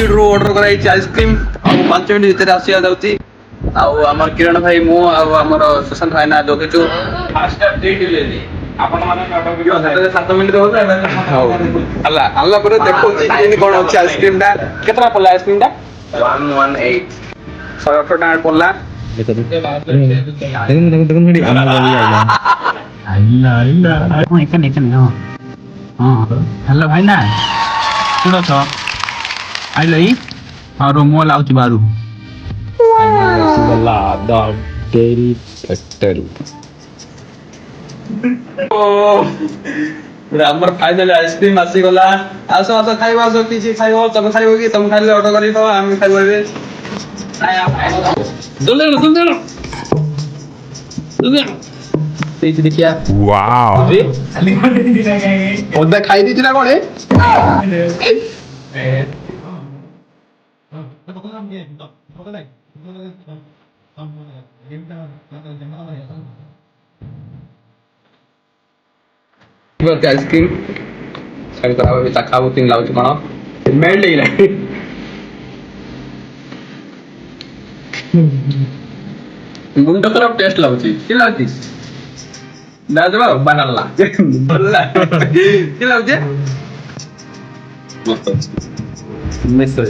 minute रू order कराई ice cream आ 5 minute भीतर आसिया जाउची आ हमर किरण भाई मु आ हमर सुशांत भाई ना जोगिचु फास्ट डेट लेली आपण माने ऑर्डर 7 मिनट होता हल्ला हल्ला पर देखो इन कोन अछि आइसक्रीम दा केतना पड़ला आइसक्रीम दा 118 118 टाका पड़ला देखो थोड़ी अमल वाली आइला ମୁଁ ଏକା ହଁ ହଁ ହ୍ୟାଲୋ ଭାଇନା କୋଉଠି ଅଛ ଆଇଲ ଇ ହଁ ରୁମ ମୁଁ ଲାଗୁଛି ବାହାରୁ रसगुल्ला दाल डेरी कट्टल ओ हमर फाइनल आइसक्रीम आसी गला आसो आसो खाइबो आसो किछि खाइबो तमे खाइबो कि तमे खाइले ऑर्डर करि तो हम खाइबो रे जल्दी तेज देखिया वाओ ओदा खाई दी ना कोने बरते आइसक्रीम सारी तरह भी खाबो तीन लाउच कोन मेल नहीं रे मुंड खराब टेस्ट लाउची कि लाउची ना जबा बनाला बल्ला कि लाउची मस्त मिसल